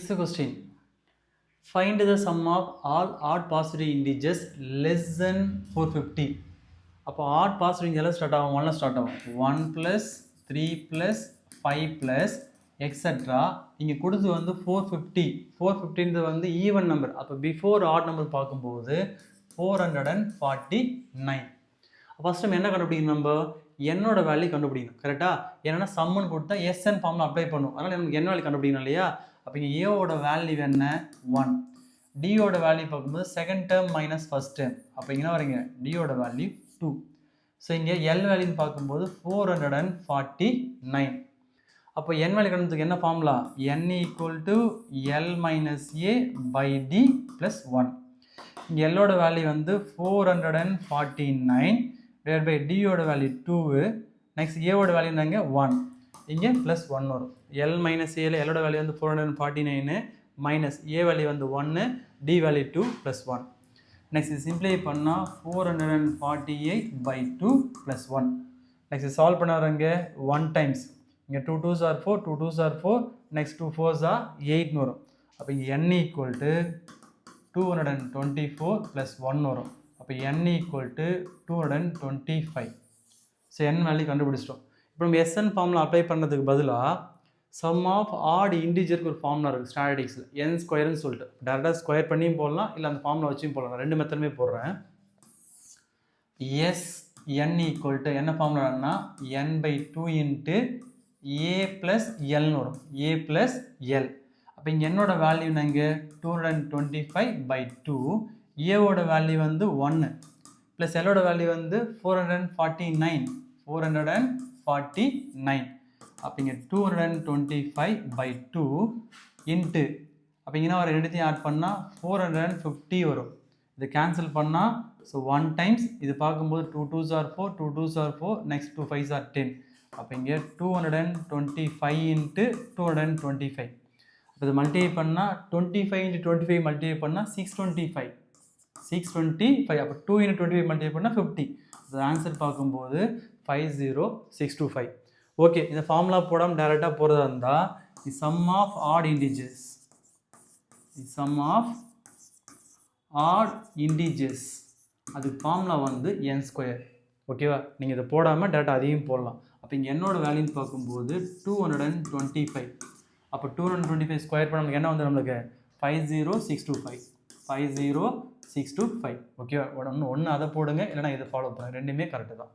Next question. Find the sum of all odd positive integers less than 450. அப்போ odd positive integers start ஆகும் 1ல start ஆகும் 1 plus 3 plus 5 plus etc. இங்கே கொடுத்து வந்து 450 வந்து even number. அப்போ before odd number பார்க்கும்போது 449. ஃபர்ஸ்ட் நம்ம என்ன கண்டுபிடிக்கணும், நம்ம என்னோட வேல்யூ கண்டுபிடிக்கணும். கரெக்டாக? ஏன்னா சம்மன் கொடுத்தா எஸ்என் ஃபார்மில் அப்ளை பண்ணும். அதனால் நமக்கு என்ன வேல்யூ கண்டுபிடிக்கணும் இல்லையா? அப்போ இங்கே ஏவோட வேல்யூ என்ன 1, டியோட வேல்யூ பார்க்கும்போது second term minus first term. அப்போ இங்கே வரீங்க டியோட வேல்யூ 2. ஸோ இங்கே எல் வேல்யூன்னு பார்க்கும்போது 449. அப்போ என் வேல்யூ கண்டுபிடிக்கிறதுக்கு என்ன formula? n equal to L minus a by d plus 1. இங்கே எல்லோட வேல்யூ வந்து 449 divided by d ஓட வேல்யூ 2. நெக்ஸ்ட் a ஓட வேல்யூ என்னங்க 1. இங்கே ப்ளஸ் 1 வரும். l மைனஸ் ஏல எல்லோட வேல்யூ வந்து 449 மைனஸ் a வேல்யூ வந்து 1, d வேல்யூ 2 ப்ளஸ் 1. நெக்ஸ்ட் சிம்பிளை பண்ணால் 448 by 2 ப்ளஸ் 1. நெக்ஸ்ட் சால்வ் பண்ண வரங்க 1 டைம்ஸ். இங்கே 2 2s are 4, 2 2s are 4, next 2 4s are 8 வரும். அப்போ இங்கே n ஈக்குவல் டு 224 ப்ளஸ் 1 வரும். அப்போ n equal to 225. So n value கண்டுபிடிச்சிட்டோம். இப்போ நம்ம எஸ்என் ஃபார்முலா அப்ளை பண்ணுறதுக்கு பதிலாக சம் ஆஃப் ஆட் இன்டிஜருக்கு ஒரு ஃபார்முலா இருக்குது ஸ்டாட்டிக்ஸில் n ஸ்கொயர்னு சொல்லிட்டு. டேரெக்டாக ஸ்கொயர் பண்ணியும் போடலாம், இல்லை அந்த ஃபார்முலா வச்சும் போடலாம். ரெண்டு மெத்தடுமே போடுறேன். எஸ் n ஈக்குவல் டு என்ன ஃபார்முலான்னா n by 2 into a plus எல்னு வரும். a plus L. அப்போ இங்கே என்னோட வேல்யூ என்னங்க 225 by 2. ஏவோட வேல்யூ வந்து 1 ப்ளஸ் எல்லோட வேல்யூ வந்து 449. அப்போ இங்கே 225 by 2 இன்ட்டு அப்போ இங்கே ஒரு ரெண்டுத்தையும் ஆட் பண்ணால் 450 வரும். இது கேன்சல் பண்ணால் ஸோ 1 டைம்ஸ் இது பார்க்கும்போது 2 2s are 4, 2 2s are 4, next 2 5s are 10. அப்போ இங்கே 225 இன்ட்டு 225. அப்போ இது மல்டிப்ளை பண்ணால் 25 இன்ட்டு 25 மல்டிப்ளை பண்ணால் 625. அப்போ 2 இன்ட்டு 25 மல்டிப்ளை பண்ணால் 50. அது ஆன்சர் பார்க்கும்போது 50625. ஓகே, இந்த ஃபார்முலா போடாமல் டேரெக்டாக போகிறதா இருந்தால் the sum of odd integers அதுக்கு ஃபார்முலா வந்து n ஸ்கொயர். ஓகேவா? நீங்கள் இதை போடாமல் டேரெக்டாக அதையும் போடலாம். அப்போ இங்கே என்னோட வேல்யூன்னு பார்க்கும்போது 225. அப்போ 225 ஸ்கொயர் பண்ண நமக்கு என்ன வந்து நம்மளுக்கு 50625. ஓகேவா? ஒன்று அதை போடுங்க, இல்லைனா இதை ஃபாலோ பண்ணுங்கள். ரெண்டுமே கரெக்டு தான்.